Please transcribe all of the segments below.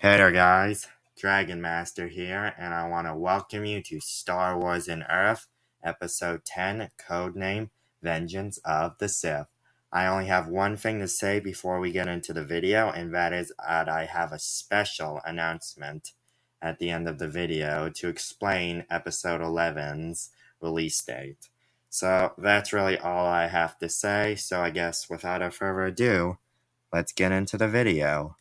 Hey there, guys. Dragon Master here, and I want to welcome you to Star Wars in Earth, Episode 10, Codename Vengeance of the Sith. I only have one thing to say before we get into the video, and that is that I have a special announcement at the end of the video to explain Episode 11's release date. So that's really all I have to say, so I guess without further ado, let's get into the video.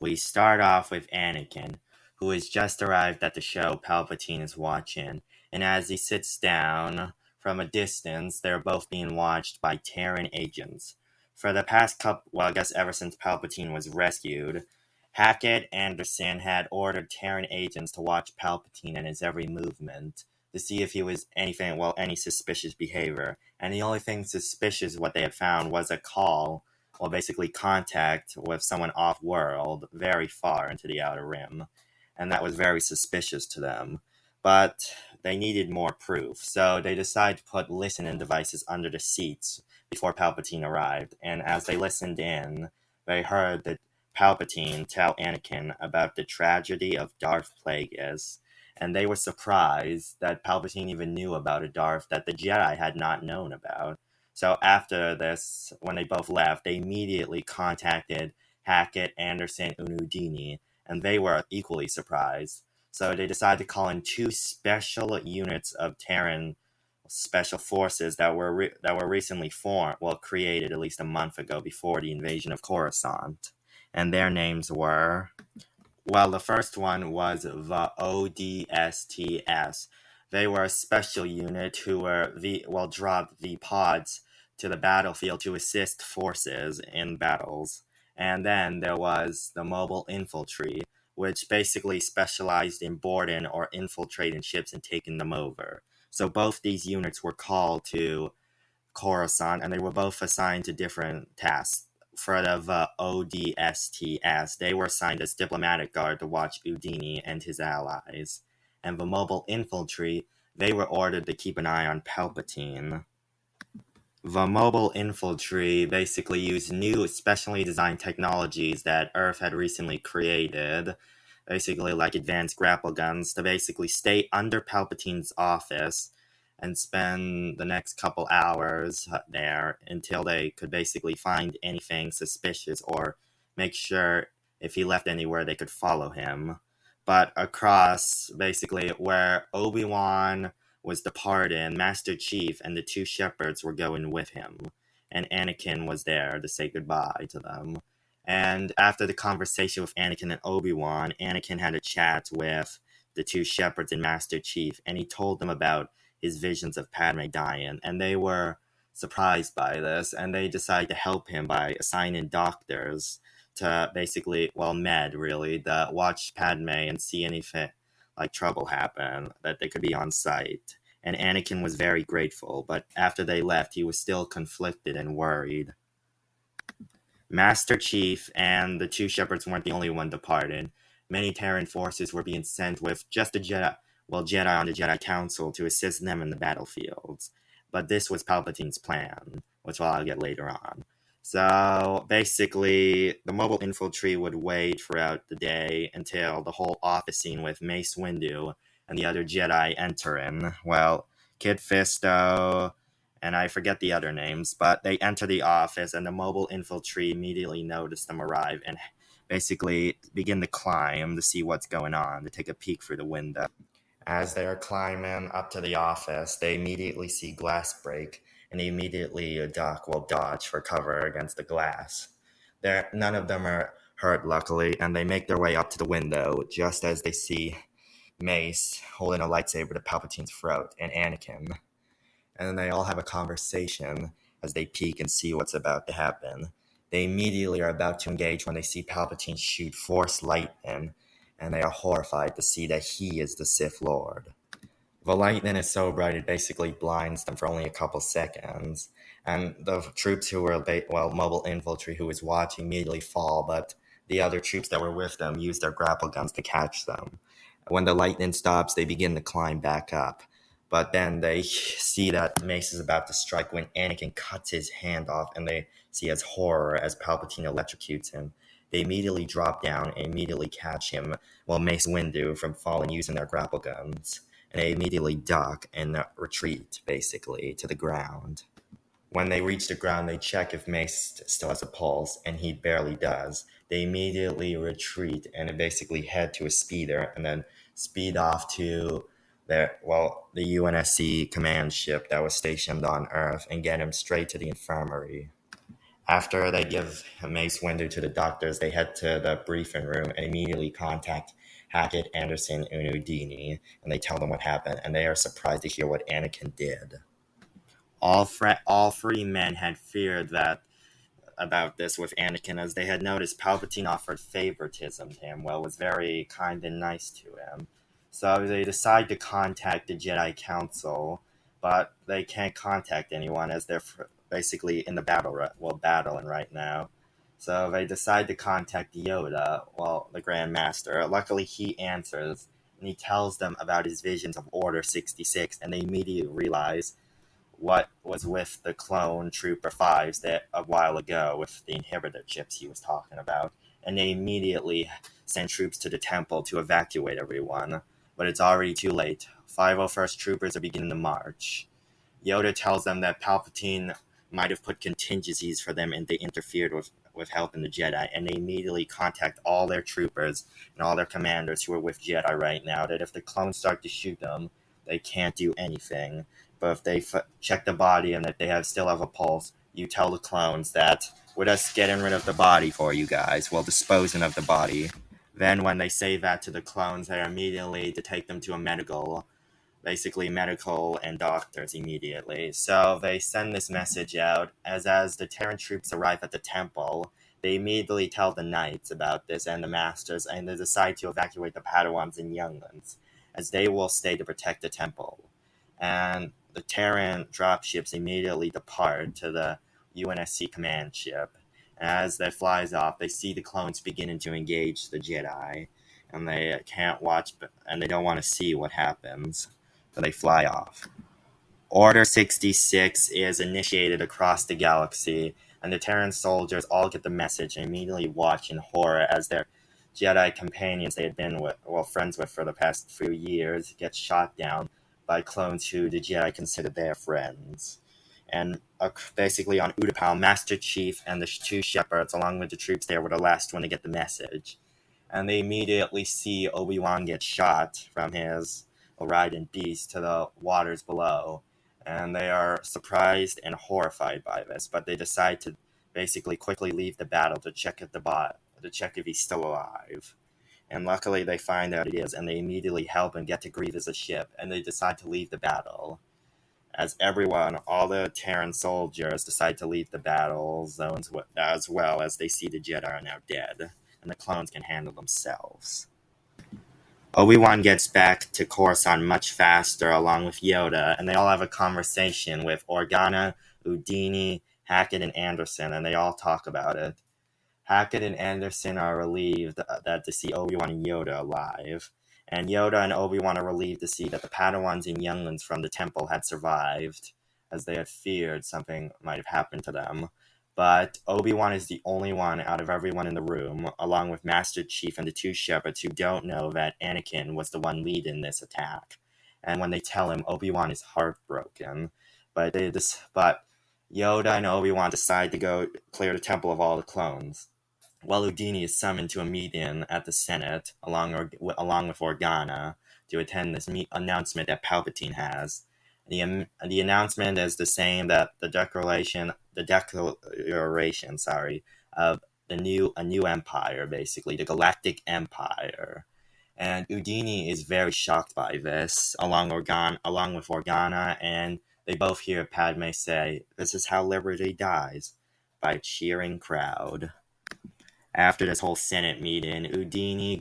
We start off with Anakin, who has just arrived at the show Palpatine is watching, and as he sits down from a distance, they're both being watched by Terran agents. For the past couple, I guess ever since Palpatine was rescued, Hackett Anderson had ordered Terran agents to watch Palpatine and his every movement to see if he was any suspicious behavior. And the only thing suspicious what they had found was a call basically contact with someone off-world, very far into the Outer Rim, and that was very suspicious to them. But they needed more proof, so they decided to put listening devices under the seats before Palpatine arrived, and as they listened in, they heard that Palpatine tell Anakin about the tragedy of Darth Plagueis, and they were surprised that Palpatine even knew about a Darth that the Jedi had not known about. So after this, when they both left, they immediately contacted Hackett, Anderson, and Udini, and they were equally surprised. So they decided to call in two special units of Terran special forces that were recently created at least a month ago before the invasion of Coruscant. And their names were, the first one was the ODSTS. They were a special unit who dropped the pods to the battlefield to assist forces in battles. And then there was the Mobile Infantry, which basically specialized in boarding or infiltrating ships and taking them over. So both these units were called to Coruscant, and they were both assigned to different tasks. For the ODSTS, they were assigned as diplomatic guard to watch Udini and his allies. And the Mobile Infantry, they were ordered to keep an eye on Palpatine. The Mobile Infantry basically used new, specially designed technologies that Earth had recently created, basically like advanced grapple guns, to basically stay under Palpatine's office and spend the next couple hours there until they could basically find anything suspicious or make sure if he left anywhere they could follow him. But across basically where Obi-Wan was departing, Master Chief and the two shepherds were going with him, and Anakin was there to say goodbye to them. And after the conversation with Anakin and Obi-Wan, Anakin had a chat with the two shepherds and Master Chief, and he told them about his visions of Padme dying, and they were surprised by this, and they decided to help him by assigning doctors to basically, to watch Padme and see anything like trouble happen, that they could be on site. And Anakin was very grateful, but after they left, he was still conflicted and worried. Master Chief and the two shepherds weren't the only one departed. Many Terran forces were being sent with just a Jedi on the Jedi Council to assist them in the battlefields. But this was Palpatine's plan, which I'll get later on. So basically, the Mobile Infantry would wait throughout the day until the whole office scene with Mace Windu and the other Jedi entering. Kit Fisto, and I forget the other names, but they enter the office, and the Mobile Infantry immediately notice them arrive and basically begin to climb to see what's going on, to take a peek through the window. As they are climbing up to the office, they immediately see glass break, and they immediately dodge for cover against the glass. None of them are hurt, luckily, and they make their way up to the window just as they see Mace holding a lightsaber to Palpatine's throat and Anakin. And then they all have a conversation as they peek and see what's about to happen. They immediately are about to engage when they see Palpatine shoot Force lightning, and they are horrified to see that he is the Sith Lord. The lightning is so bright it basically blinds them for only a couple seconds, and the troops who were, Mobile Infantry who was watching immediately fall, but the other troops that were with them use their grapple guns to catch them. When the lightning stops, they begin to climb back up. But then they see that Mace is about to strike when Anakin cuts his hand off, and they see as horror as Palpatine electrocutes him. They immediately drop down and immediately catch him, Mace Windu from falling using their grapple guns. And they immediately duck and retreat, basically, to the ground. When they reach the ground, they check if Mace still has a pulse, and he barely does. They immediately retreat and basically head to a speeder and then speed off to the UNSC command ship that was stationed on Earth and get him straight to the infirmary. After they give Mace Windu to the doctors, they head to the briefing room and immediately contact Hackett, Anderson, and Udini, and they tell them what happened, and they are surprised to hear what Anakin did. All three men had feared about this with Anakin, as they had noticed Palpatine offered favoritism to him, was very kind and nice to him. So they decide to contact the Jedi Council, but they can't contact anyone as they're basically in the battling right now. So they decide to contact Yoda, the Grand Master. Luckily, he answers, and he tells them about his visions of Order 66, and they immediately realize what was with the clone Trooper 5s that a while ago with the inhibitor chips he was talking about. And they immediately send troops to the temple to evacuate everyone. But it's already too late. 501st Troopers are beginning to march. Yoda tells them that Palpatine might have put contingencies for them and they interfered with helping the Jedi. And they immediately contact all their troopers and all their commanders who are with Jedi right now that if the clones start to shoot them, they can't do anything. But if they check the body and that they still have a pulse, you tell the clones that, with us getting rid of the body for you guys, disposing of the body. Then when they say that to the clones, they are immediately to take them to a medical and doctors immediately. So they send this message out. As the Terran troops arrive at the temple, they immediately tell the knights about this and the masters, and they decide to evacuate the Padawans and younglings, as they will stay to protect the temple. And the Terran dropships immediately depart to the UNSC command ship. As that flies off, they see the clones beginning to engage the Jedi, and they can't watch, and they don't want to see what happens, so they fly off. Order 66 is initiated across the galaxy, and the Terran soldiers all get the message and immediately watch in horror as their Jedi companions they had been friends with for the past few years get shot down by clones who the Jedi considered their friends. And basically on Utapau, Master Chief and the two shepherds, along with the troops there, were the last one to get the message. And they immediately see Obi-Wan get shot from his riding beast to the waters below. And they are surprised and horrified by this, but they decide to basically quickly leave the battle to check if he's still alive. And luckily they find out he is, and they immediately help and get to Grievous' ship, and they decide to leave the battle. As all the Terran soldiers decide to leave the battle zones as well, as they see the Jedi are now dead, and the clones can handle themselves. Obi-Wan gets back to Coruscant much faster along with Yoda, and they all have a conversation with Organa, Udini, Hackett, and Anderson, and they all talk about it. Hackett and Anderson are relieved to see Obi-Wan and Yoda alive, and Yoda and Obi-Wan are relieved to see that the Padawans and younglings from the temple had survived, as they had feared something might have happened to them. But Obi-Wan is the only one out of everyone in the room, along with Master Chief and the two shepherds, who don't know that Anakin was the one leading this attack. And when they tell him, Obi-Wan is heartbroken. But Yoda and Obi-Wan decide to go clear the temple of all the clones. While Udini is summoned to a meeting at the Senate, along with Organa, to attend this announcement that Palpatine has. The announcement is the same that the declaration of a new empire, basically the Galactic Empire. And Udini is very shocked by this, along with Organa, and they both hear Padme say, "This is how liberty dies," by a cheering crowd. After this whole Senate meeting, Udini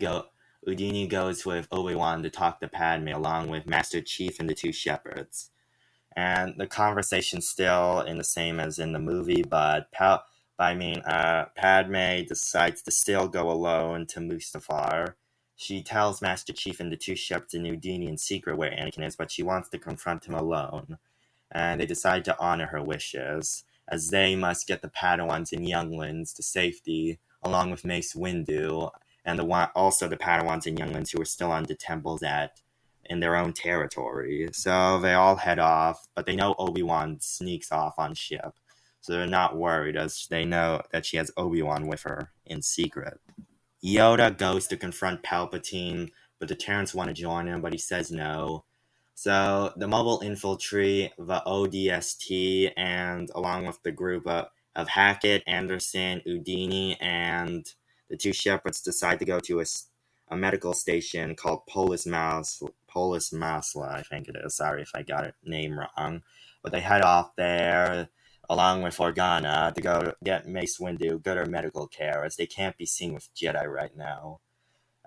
goes with Obi-Wan to talk to Padme along with Master Chief and the two shepherds. And the conversation's still in the same as in the movie, but Padme decides to still go alone to Mustafar. She tells Master Chief and the two shepherds and Udini in secret where Anakin is, but she wants to confront him alone. And they decide to honor her wishes, as they must get the Padawans and younglings to safety along with Mace Windu, and also the Padawans and younglings who were still on the temples in their own territory. So they all head off, but they know Obi-Wan sneaks off on ship. So they're not worried, as they know that she has Obi-Wan with her in secret. Yoda goes to confront Palpatine, but the Terrans want to join him, but he says no. So the mobile infantry, the ODST, and along with the group of Hackett, Anderson, Udini, and the two shepherds decide to go to a medical station called Polis Masla, I think it is. Sorry if I got it name wrong. But they head off there along with Organa to go get Mace Windu good medical care, as they can't be seen with Jedi right now.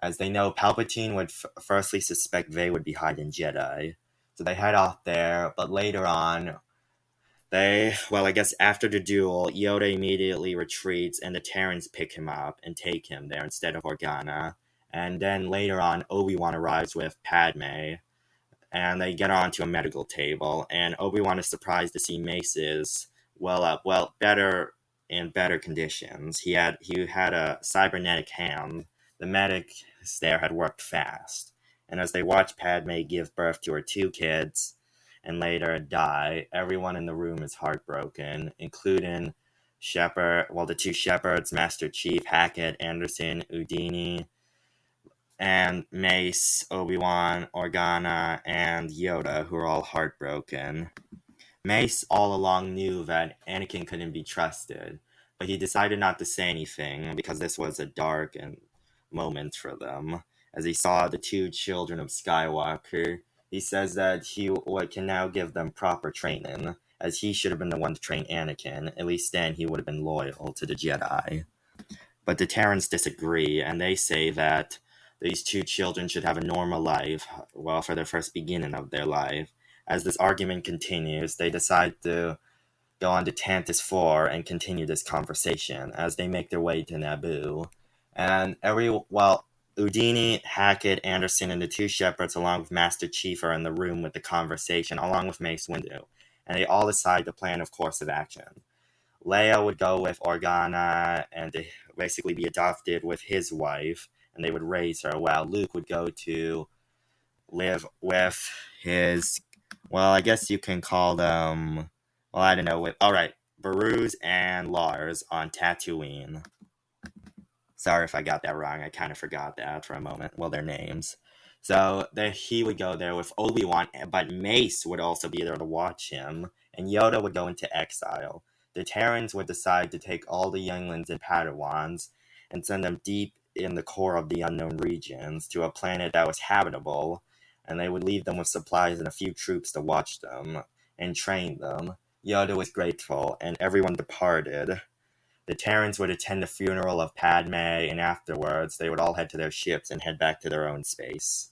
As they know, Palpatine would firstly suspect they would be hiding Jedi. So they head off there, but later on, I guess after the duel, Yoda immediately retreats and the Terrans pick him up and take him there instead of Organa. And then later on, Obi-Wan arrives with Padme, and they get onto a medical table, and Obi-Wan is surprised to see Mace's better in better conditions. He had a cybernetic hand. The medics there had worked fast. And as they watch Padme give birth to her two kids and later die, everyone in the room is heartbroken, including the two shepherds, Master Chief, Hackett, Anderson, Udini, and Mace, Obi-Wan, Organa, and Yoda, who are all heartbroken. Mace all along knew that Anakin couldn't be trusted, but he decided not to say anything because this was a dark moment for them. As he saw the two children of Skywalker, he says that he can now give them proper training, as he should have been the one to train Anakin. At least then he would have been loyal to the Jedi. But the Terrans disagree, and they say that these two children should have a normal life, for the first beginning of their life. As this argument continues, they decide to go on to Tantus 4 and continue this conversation as they make their way to Naboo. And Udini, Hackett, Anderson, and the two shepherds, along with Master Chief, are in the room with the conversation, along with Mace Windu. And they all decide to plan a course of action. Leia would go with Organa and basically be adopted with his wife, and they would raise her, while Luke would go to live with his, I guess you can call them, I don't know, Baruz and Lars on Tatooine. Sorry if I got that wrong, I kind of forgot that for a moment, their names. So he would go there with Obi-Wan, but Mace would also be there to watch him, and Yoda would go into exile. The Terrans would decide to take all the younglings and Padawans and send them deep in the core of the unknown regions to a planet that was habitable, and they would leave them with supplies and a few troops to watch them and train them. Yoda was grateful, and everyone departed. The Terrans would attend the funeral of Padme, and afterwards they would all head to their ships and head back to their own space.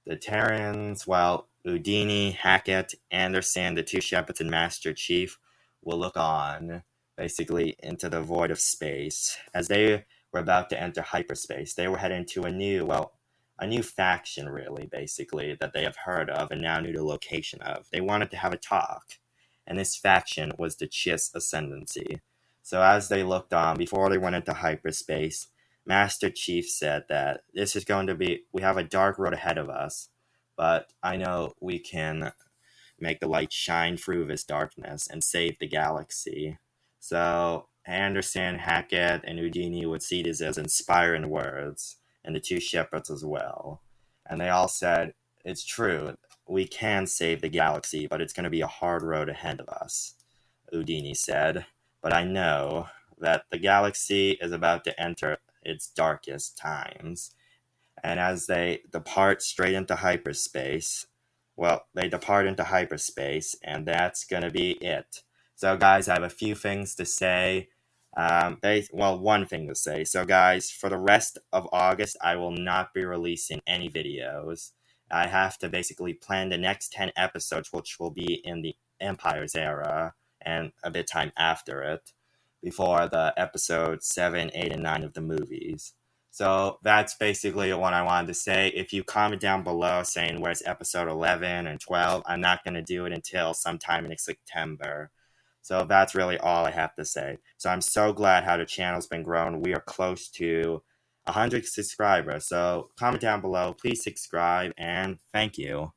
The Terrans, Udini, Hackett, Anderson, the two shepherds, and Master Chief will look on, basically, into the void of space. As they were about to enter hyperspace, they were heading to a new faction, really, basically, that they have heard of and now knew the location of. They wanted to have a talk, and this faction was the Chiss Ascendancy. So as they looked on, before they went into hyperspace, Master Chief said that we have a dark road ahead of us, but I know we can make the light shine through this darkness and save the galaxy. So Anderson, Hackett, and Udini would see this as inspiring words, and the two shepherds as well. And they all said, it's true, we can save the galaxy, but it's going to be a hard road ahead of us, Udini said. But I know that the galaxy is about to enter its darkest times. And as they depart straight into hyperspace, they depart into hyperspace, and that's going to be it. So, guys, I have a few things to say. One thing to say. So, guys, for the rest of August, I will not be releasing any videos. I have to basically plan the next 10 episodes, which will be in the Empire's era, and a bit time after it, before the episodes 7, 8, and 9 of the movies. So that's basically what I wanted to say. If you comment down below saying where's episode 11 and 12, I'm not going to do it until sometime in September. So that's really all I have to say. So I'm so glad how the channel's been growing. We are close to 100 subscribers. So comment down below, please subscribe, and thank you.